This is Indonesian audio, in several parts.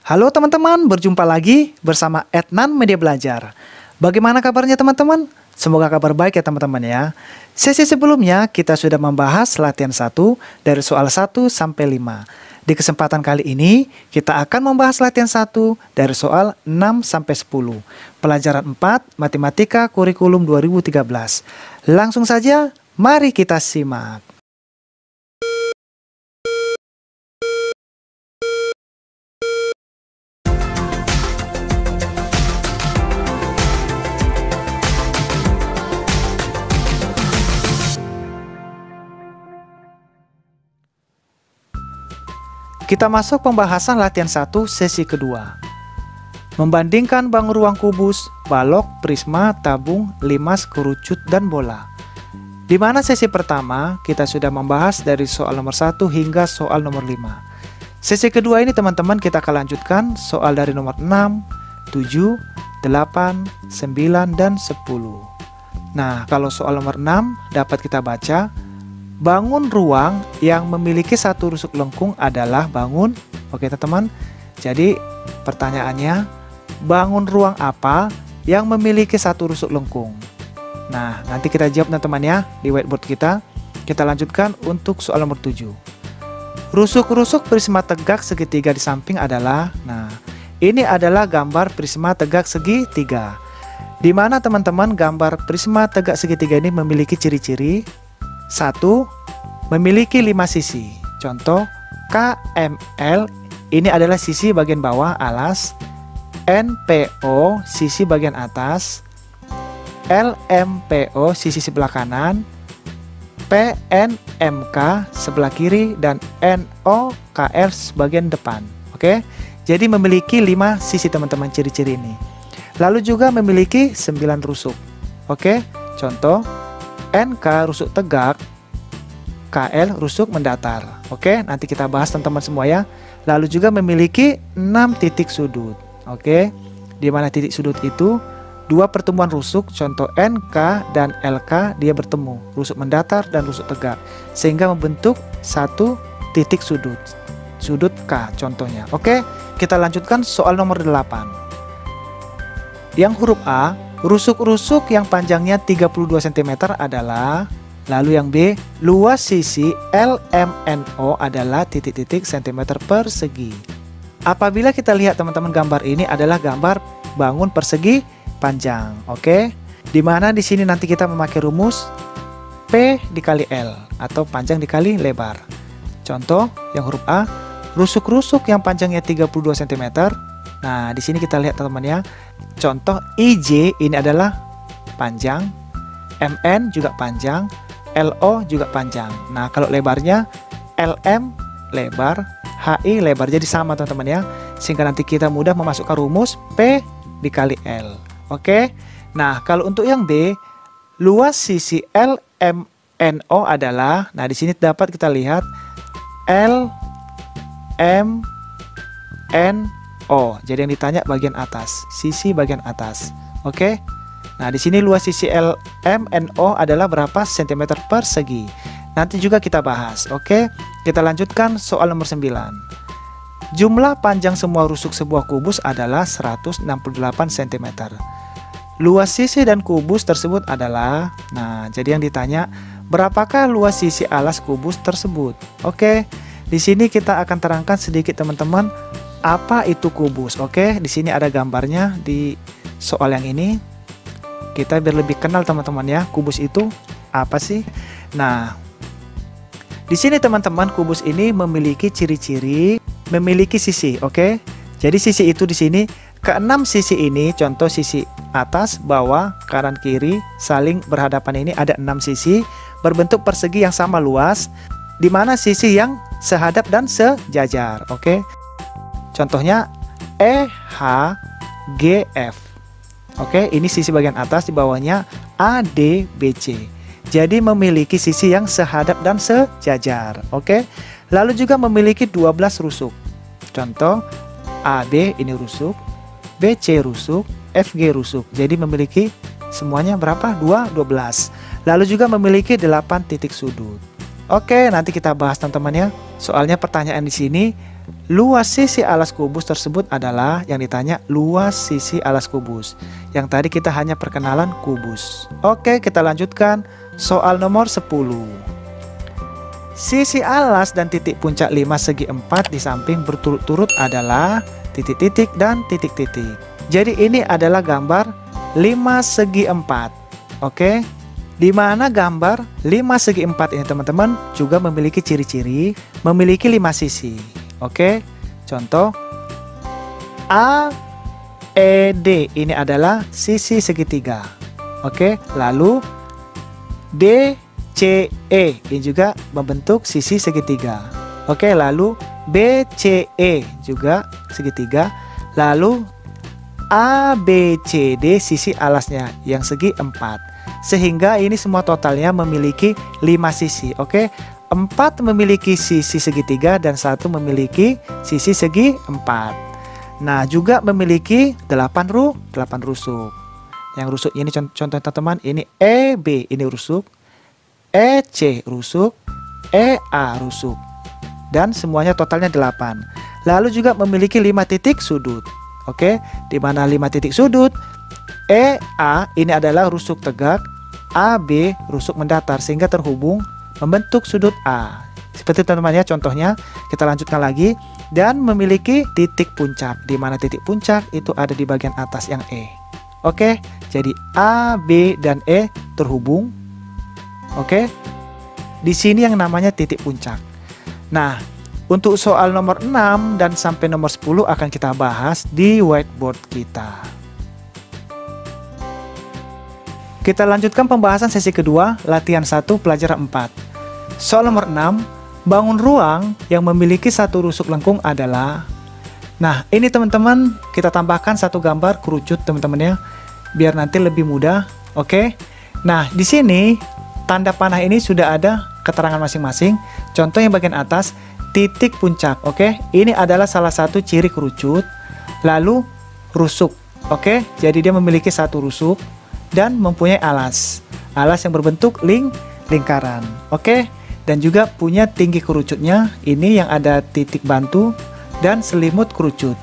Halo teman-teman, berjumpa lagi bersama Etnan Media Belajar. Bagaimana kabarnya teman-teman? Semoga kabar baik ya teman-teman ya. Sesi sebelumnya kita sudah membahas latihan 1 dari soal 1 sampai 5. Di kesempatan kali ini kita akan membahas latihan 1 dari soal 6 sampai 10. Pelajaran 4 Matematika Kurikulum 2013. Langsung saja, mari kita simak. Kita masuk pembahasan latihan 1 sesi kedua. Membandingkan bangun ruang kubus, balok, prisma, tabung, limas, kerucut, dan bola. Di mana sesi pertama kita sudah membahas dari soal nomor 1 hingga soal nomor 5. Sesi kedua ini teman-teman kita akan lanjutkan soal dari nomor 6, 7, 8, 9, dan 10. Nah, kalau soal nomor 6 dapat kita baca, bangun ruang yang memiliki satu rusuk lengkung adalah bangun. Oke teman-teman, jadi pertanyaannya, bangun ruang apa yang memiliki satu rusuk lengkung? Nah, nanti kita jawab teman-teman ya di whiteboard kita. Kita lanjutkan untuk soal nomor 7. Rusuk-rusuk prisma tegak segitiga di samping adalah, nah ini adalah gambar prisma tegak segitiga. Di mana teman-teman gambar prisma tegak segitiga ini memiliki ciri-ciri. 1. Memiliki 5 sisi. Contoh KML ini adalah sisi bagian bawah alas, NPO sisi bagian atas, LMPO sisi sebelah kanan, PNMK sebelah kiri, dan NOKL sebagian depan. Oke, jadi memiliki 5 sisi teman-teman ciri-ciri ini. Lalu juga memiliki 9 rusuk. Oke, contoh NK rusuk tegak, KL rusuk mendatar. Oke, nanti kita bahas teman-teman semua ya. Lalu juga memiliki 6 titik sudut. Oke, di mana titik sudut itu 2 pertemuan rusuk, contoh NK dan LK dia bertemu, rusuk mendatar dan rusuk tegak, sehingga membentuk satu titik sudut, sudut K contohnya. Oke, kita lanjutkan soal nomor 8. Yang huruf A, rusuk-rusuk yang panjangnya 32 cm adalah, lalu yang B, luas sisi LMNO adalah titik-titik cm persegi. Apabila kita lihat teman-teman gambar ini adalah gambar bangun persegi panjang, oke? Dimana di sini nanti kita memakai rumus P dikali L atau panjang dikali lebar. Contoh yang huruf A, rusuk-rusuk yang panjangnya 32 cm. Nah, di sini kita lihat teman-teman ya. Contoh IJ ini adalah panjang, MN juga panjang, LO juga panjang. Nah, kalau lebarnya LM lebar, HI lebar, jadi sama teman-teman ya. Sehingga nanti kita mudah memasukkan rumus P dikali L. Oke. Nah, kalau untuk yang B, luas sisi LMNO adalah, nah di sini dapat kita lihat LMNO. Jadi yang ditanya bagian atas, sisi bagian atas. Oke. Nah, di sini luas sisi LMNO adalah berapa cm persegi. Nanti juga kita bahas. Oke. Kita lanjutkan soal nomor 9. Jumlah panjang semua rusuk sebuah kubus adalah 168 cm. Luas sisi dan kubus tersebut adalah, nah, jadi yang ditanya berapakah luas sisi alas kubus tersebut? Oke. Di sini kita akan terangkan sedikit teman-teman apa itu kubus. Oke, di sini ada gambarnya di soal yang ini. Kita biar lebih kenal teman-teman ya, kubus itu apa sih? Nah, di sini teman-teman kubus ini memiliki ciri-ciri, memiliki sisi. Oke, jadi sisi itu di sini keenam sisi ini, contoh sisi atas, bawah, kanan, kiri, saling berhadapan ini ada 6 sisi berbentuk persegi yang sama luas, di mana sisi yang sehadap dan sejajar. Oke. Contohnya EHGF. Oke, ini sisi bagian atas, di bawahnya ADBC. Jadi memiliki sisi yang sehadap dan sejajar. Oke. Lalu juga memiliki 12 rusuk. Contoh AB ini rusuk, BC rusuk, FG rusuk. Jadi memiliki semuanya berapa? 12. Lalu juga memiliki 8 titik sudut. Oke, nanti kita bahas teman-teman ya. Soalnya pertanyaan di sini, luas sisi alas kubus tersebut adalah yang ditanya luas sisi alas kubus. Yang tadi kita hanya perkenalan kubus. Oke, kita lanjutkan soal nomor 10. Sisi alas dan titik puncak 5 segi 4 di samping berturut-turut adalah titik-titik dan titik-titik. Jadi ini adalah gambar 5 segi 4. Oke. Di mana gambar 5 segi 4 ini teman-teman juga memiliki ciri-ciri, memiliki 5 sisi. Oke. Contoh AED ini adalah sisi segitiga. Oke, lalu DCE ini juga membentuk sisi segitiga. Oke, lalu BCE juga segitiga. Lalu ABCD sisi alasnya yang segi 4. Sehingga ini semua totalnya memiliki 5 sisi. Oke, 4 memiliki sisi segitiga dan 1 memiliki sisi segi 4. Nah, juga memiliki 8 rusuk. Yang rusuk ini contoh teman-teman, ini EB ini rusuk, EC rusuk, EA rusuk. Dan semuanya totalnya 8. Lalu juga memiliki 5 titik sudut. Oke, di mana 5 titik sudut? EA ini adalah rusuk tegak, AB rusuk mendatar sehingga terhubung membentuk sudut A. Seperti teman-teman ya, contohnya kita lanjutkan lagi, dan memiliki titik puncak, di mana titik puncak itu ada di bagian atas yang E. Oke, jadi A, B, dan E terhubung. Oke, di sini yang namanya titik puncak. Nah, untuk soal nomor 6 dan sampai nomor 10 akan kita bahas di whiteboard kita. Kita lanjutkan pembahasan sesi kedua, latihan 1, pelajaran 4. Soal nomor 6, bangun ruang yang memiliki satu rusuk lengkung adalah. Nah, ini teman-teman kita tambahkan satu gambar kerucut teman-teman ya, biar nanti lebih mudah. Oke. Nah, di sini tanda panah ini sudah ada keterangan masing-masing. Contoh yang bagian atas, titik puncak. Oke, ini adalah salah satu ciri kerucut. Lalu rusuk. Oke, jadi dia memiliki satu rusuk dan mempunyai alas yang berbentuk lingkaran. Oke, dan juga punya tinggi kerucutnya. Ini yang ada titik bantu dan selimut kerucut.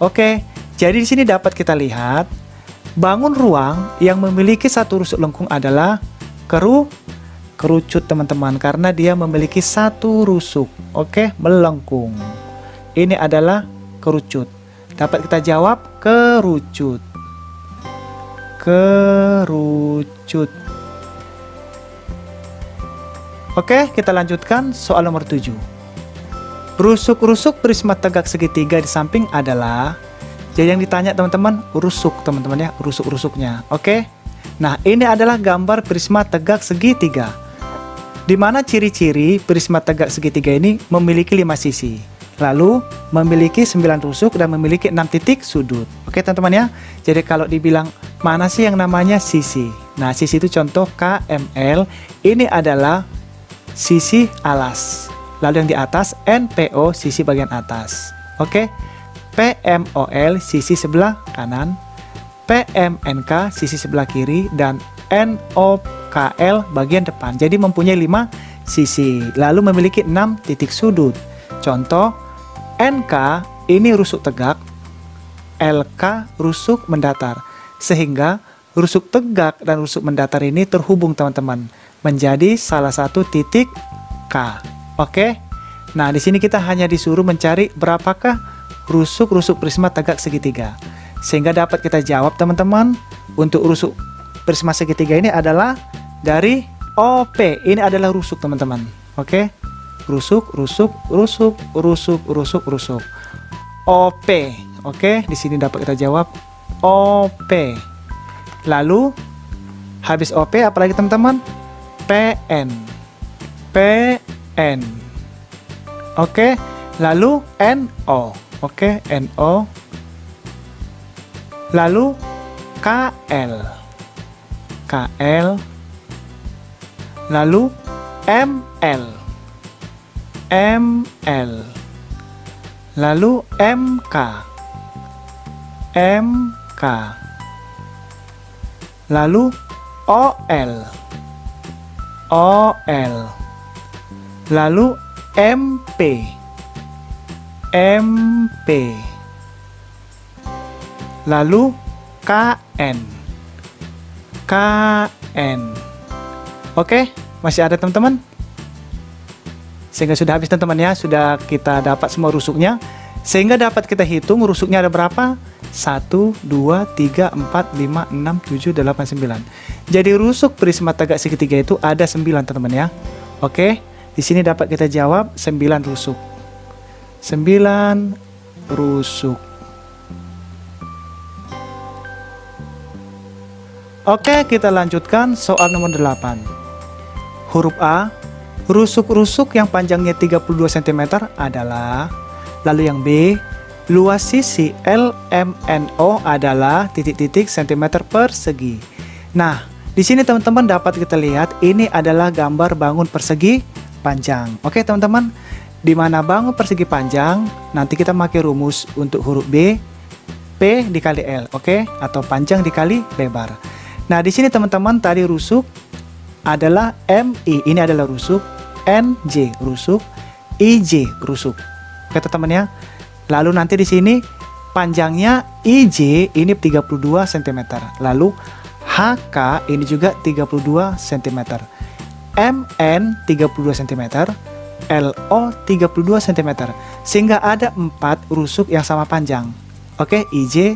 Oke, jadi di sini dapat kita lihat bangun ruang yang memiliki satu rusuk lengkung adalah kerucut teman-teman, karena dia memiliki satu rusuk. Oke, melengkung. Ini adalah kerucut. Dapat kita jawab kerucut. Oke, kita lanjutkan soal nomor 7. Rusuk-rusuk prisma tegak segitiga di samping adalah. Jadi yang ditanya teman-teman rusuk teman-teman ya, rusuk-rusuknya. Oke. Nah, ini adalah gambar prisma tegak segitiga. Di mana ciri-ciri prisma tegak segitiga ini memiliki 5 sisi. Lalu memiliki 9 rusuk dan memiliki 6 titik sudut. Oke teman-teman ya. Jadi kalau dibilang mana sih yang namanya sisi? Nah, sisi itu contoh KML. Ini adalah sisi alas. Lalu yang di atas NPO sisi bagian atas. Oke. PMOL sisi sebelah kanan. PMNK sisi sebelah kiri dan NOKL bagian depan. Jadi mempunyai 5 sisi. Lalu memiliki 6 titik sudut. Contoh NK ini rusuk tegak, LK rusuk mendatar. Sehingga rusuk tegak dan rusuk mendatar ini terhubung teman-teman menjadi salah satu titik K. Oke. Nah, di sini kita hanya disuruh mencari berapakah rusuk-rusuk prisma tegak segitiga. Sehingga dapat kita jawab teman-teman, untuk rusuk prisma segitiga ini adalah dari OP. Ini adalah rusuk teman-teman. Oke. Rusuk. OP. Oke, di sini dapat kita jawab OP. Lalu habis OP apalagi teman-teman? PN. Oke, lalu NO. Oke, NO. Lalu KL. Lalu ML. Lalu MK. Lalu OL. Lalu MP. MP. Lalu KN. KN. Oke, masih ada teman-teman? Sehingga sudah habis teman-teman ya, sudah kita dapat semua rusuknya. Sehingga dapat kita hitung rusuknya ada berapa? 1, 2, 3, 4, 5, 6, 7, 8, 9. Jadi rusuk prisma tegak segitiga itu ada 9 teman-teman ya. Oke, di sini dapat kita jawab 9 rusuk. 9 rusuk. Oke, kita lanjutkan soal nomor 8. Huruf A, rusuk-rusuk yang panjangnya 32 cm adalah, lalu yang B, luas sisi LMNO adalah titik-titik cm persegi. Nah, di sini teman-teman dapat kita lihat ini adalah gambar bangun persegi panjang. Oke, teman-teman, di mana bangun persegi panjang, nanti kita pakai rumus untuk huruf B, P dikali L, oke? Atau panjang dikali lebar. Nah, di sini teman-teman tadi rusuk adalah MI, ini adalah rusuk, NJ rusuk, IJ rusuk. Oke, teman-teman ya. Lalu nanti di sini panjangnya IJ ini 32 cm. Lalu HK ini juga 32 cm. MN 32 cm. LO 32 cm. Sehingga ada 4 rusuk yang sama panjang. Oke, IJ,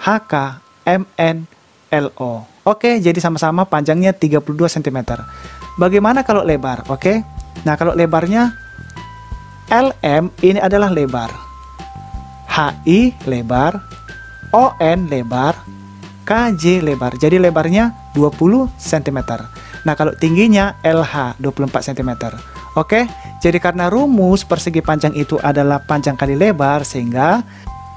HK, MN, LO. Oke, jadi sama-sama panjangnya 32 cm. Bagaimana kalau lebar? Oke. Nah, kalau lebarnya LM ini adalah lebar. HI lebar, ON lebar, KJ lebar. Jadi lebarnya 20 cm. Nah, kalau tingginya LH 24 cm. Oke. Jadi karena rumus persegi panjang itu adalah panjang kali lebar, sehingga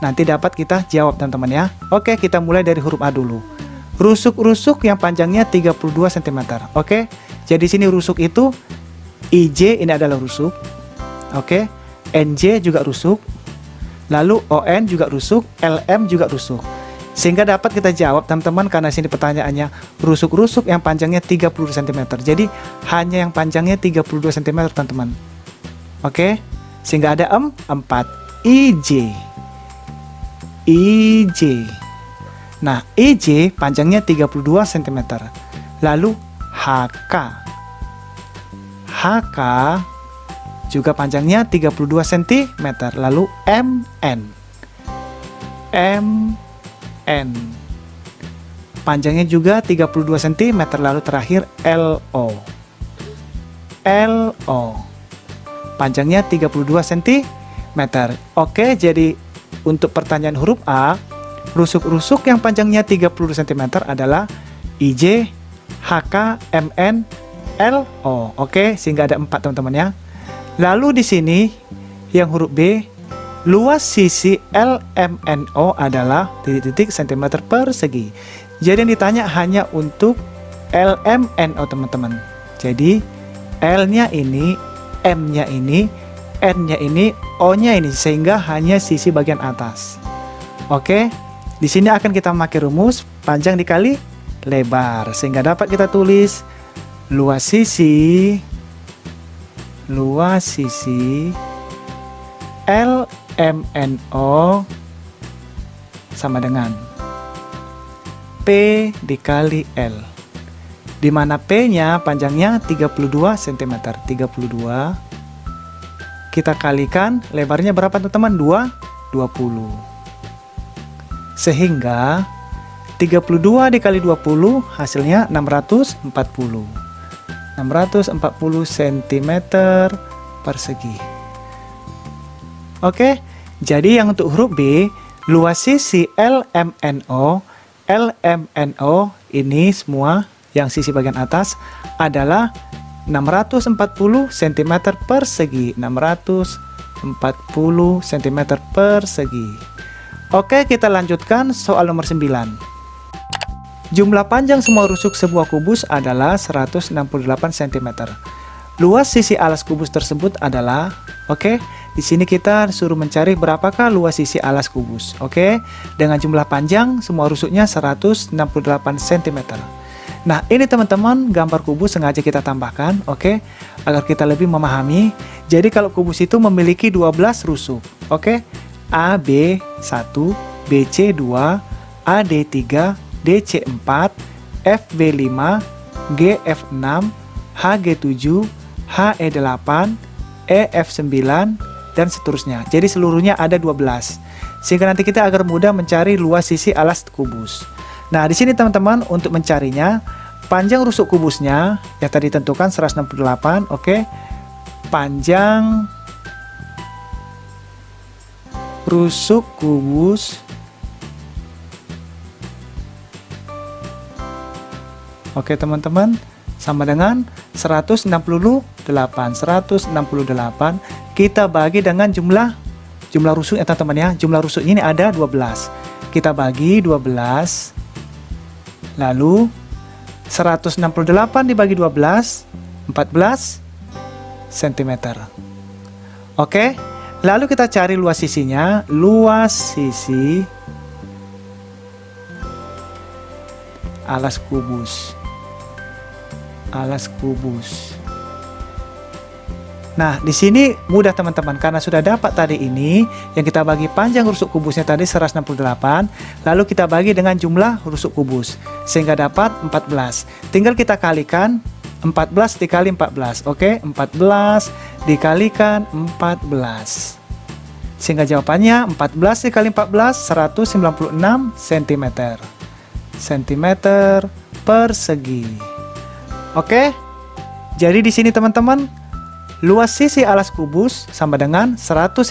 nanti dapat kita jawab teman-teman ya. Oke, kita mulai dari huruf A dulu. Rusuk-rusuk yang panjangnya 32 cm. Oke. Jadi sini rusuk itu IJ ini adalah rusuk. Oke. NJ juga rusuk. Lalu ON juga rusuk, LM juga rusuk. Sehingga dapat kita jawab teman-teman, karena sini pertanyaannya rusuk-rusuk yang panjangnya 30 cm. Jadi hanya yang panjangnya 32 cm teman-teman. Oke. Sehingga ada 4 IJ. IJ. Nah, IJ panjangnya 32 cm. Lalu HK. HK juga panjangnya 32 cm. Lalu MN. MN. Panjangnya juga 32 cm. Lalu terakhir LO. LO. Panjangnya 32 cm. Oke, jadi untuk pertanyaan huruf A, rusuk-rusuk yang panjangnya 30 cm adalah IJ, HK, MN, LO. Oke, sehingga ada 4 teman-teman ya. Lalu di sini yang huruf B, luas sisi LMNO adalah titik-titik cm persegi. Jadi yang ditanya hanya untuk LMNO teman-teman. Jadi L-nya ini, M-nya ini, N-nya ini, O-nya ini, sehingga hanya sisi bagian atas. Oke. Di sini akan kita pakai rumus panjang dikali lebar, sehingga dapat kita tulis luas sisi LMNO sama dengan P dikali L, di mana P-nya panjangnya 32 cm. 32 kita kalikan lebarnya berapa teman-teman? 20. Sehingga 32 dikali 20 hasilnya 640. 640 cm persegi. Oke, jadi yang untuk huruf B, luas sisi LMNO ini semua yang sisi bagian atas adalah 640 cm persegi. 640 cm persegi. Oke, kita lanjutkan soal nomor 9. Jumlah panjang semua rusuk sebuah kubus adalah 168 cm. Luas sisi alas kubus tersebut adalah, oke, di sini kita suruh mencari berapakah luas sisi alas kubus. Oke, dengan jumlah panjang semua rusuknya 168 cm. Nah, ini teman-teman gambar kubus sengaja kita tambahkan, oke, agar kita lebih memahami. Jadi kalau kubus itu memiliki 12 rusuk. Oke. AB1, BC2, AD3, DC4, FB5, GF6, HG7, HE8, EF9, dan seterusnya. Jadi seluruhnya ada 12. Sehingga nanti kita agar mudah mencari luas sisi alas kubus. Nah, di sini teman-teman untuk mencarinya, panjang rusuk kubusnya yang tadi tentukan 168, oke. Panjang rusuk kubus, oke teman-teman, sama dengan 168. Kita bagi dengan jumlah rusuknya teman-teman ya. Jumlah rusuknya ini ada 12. Kita bagi 12. Lalu 168 dibagi 12, 14 cm. Oke. Lalu kita cari luas sisinya. Luas sisi alas kubus. Alas kubus. Nah, di sini mudah teman-teman karena sudah dapat tadi ini yang kita bagi panjang rusuk kubusnya tadi 168, lalu kita bagi dengan jumlah rusuk kubus sehingga dapat 14. Tinggal kita kalikan 14 dikali 14. Oke, 14 dikalikan 14. Sehingga jawabannya 14 dikali 14 196 cm. Cm persegi. Oke. Jadi di sini teman-teman, luas sisi alas kubus sama dengan 196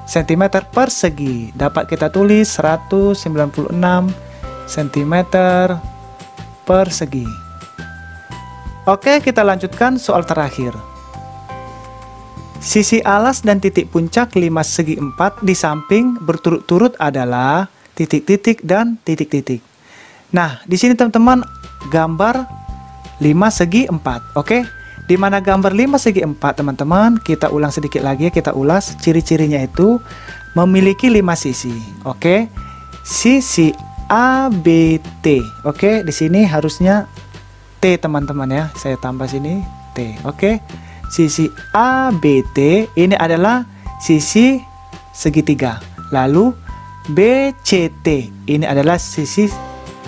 cm persegi. Dapat kita tulis 196 cm persegi. Oke, kita lanjutkan soal terakhir. Sisi alas dan titik puncak 5 segi 4 di samping berturut-turut adalah titik-titik dan titik-titik. Nah, di sini teman-teman gambar 5 segi 4. Oke. Di mana gambar 5 segi 4 teman-teman, kita ulang sedikit lagi, kita ulas ciri-cirinya itu memiliki 5 sisi. Oke. Sisi ABT. Oke, di sini harusnya T teman-teman ya. Saya tambah sini T. Oke. Sisi ABT ini adalah sisi segitiga. Lalu BCT ini adalah sisi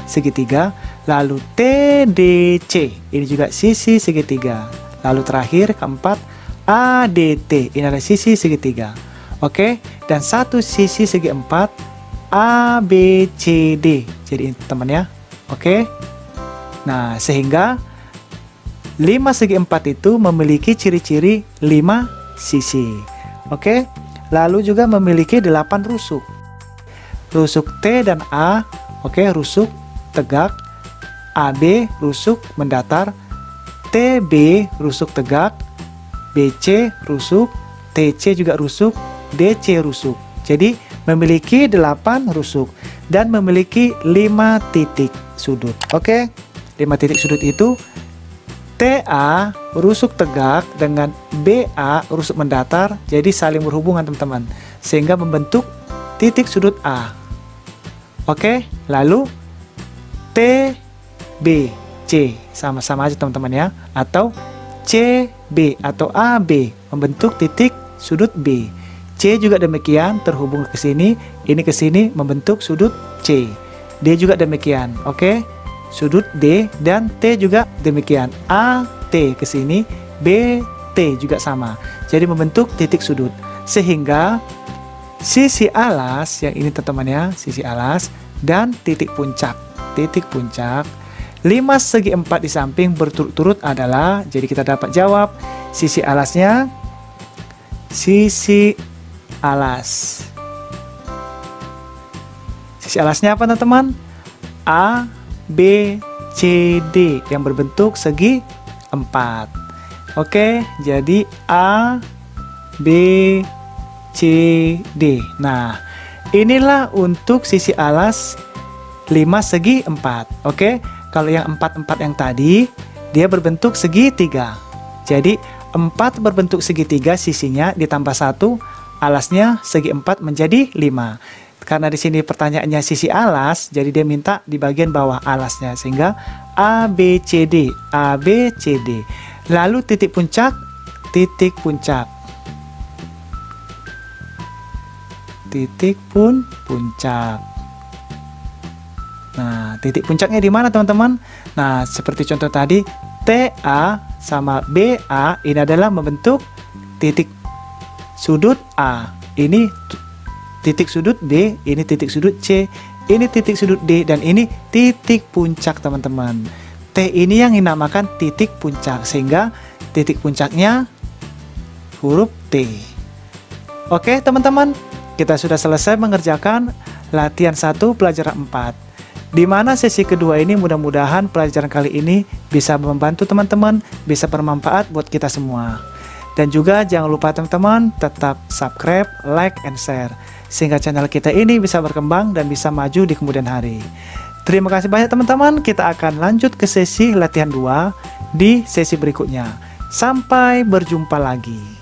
segitiga. Lalu TDC ini juga sisi segitiga. Lalu terakhir keempat ADT ini adalah sisi segitiga. Oke. Dan satu sisi segi 4 ABCD. Jadi ini teman ya. Oke. Nah, sehingga 5 segi 4 itu memiliki ciri-ciri 5 sisi. Oke. Lalu juga memiliki 8 rusuk. Rusuk T dan A, oke, rusuk tegak. AB rusuk mendatar. TB rusuk tegak. BC rusuk. TC juga rusuk. DC rusuk. Jadi memiliki 8 rusuk dan memiliki 5 titik sudut. Oke. 5 titik sudut itu TA rusuk tegak dengan BA rusuk mendatar, jadi saling berhubungan teman-teman, sehingga membentuk titik sudut A. Oke, lalu TBC sama-sama aja teman-teman ya, atau CB atau AB membentuk titik sudut B. C juga demikian, terhubung ke sini, ini ke sini membentuk sudut C. D juga demikian. Oke. Sudut D dan T juga demikian. AT ke sini, BT juga sama. Jadi membentuk titik sudut. Sehingga sisi alas yang ini teman-teman ya, sisi alas dan titik puncak. Titik puncak 5 segi 4 di samping berturut-turut adalah, jadi kita dapat jawab sisi alasnya, sisi alas. Sisi alasnya apa teman-teman? A, B, C, D yang berbentuk segi 4. Oke, jadi A, B, C, D. Nah, inilah untuk sisi alas 5 segi 4. Oke, kalau yang 4-4 yang tadi, dia berbentuk segitiga. Jadi, 4 berbentuk segitiga sisinya ditambah 1, alasnya segi 4 menjadi 5. Karena di sini pertanyaannya sisi alas, jadi dia minta di bagian bawah alasnya, sehingga ABCD, ABCD. Lalu titik puncak titik puncak. Nah, titik puncaknya di mana teman-teman? Nah, seperti contoh tadi, TA sama BA ini adalah membentuk titik sudut A. Ini titik sudut B, ini titik sudut C, ini titik sudut D, dan ini titik puncak teman-teman. T ini yang dinamakan titik puncak, sehingga titik puncaknya huruf T. Oke teman-teman, kita sudah selesai mengerjakan latihan 1 pelajaran 4. Di mana sesi kedua ini mudah-mudahan pelajaran kali ini bisa membantu teman-teman, bisa bermanfaat buat kita semua. Dan juga jangan lupa teman-teman tetap subscribe, like, and share, sehingga channel kita ini bisa berkembang dan bisa maju di kemudian hari. Terima kasih banyak teman-teman, kita akan lanjut ke sesi latihan 2 di sesi berikutnya. Sampai berjumpa lagi.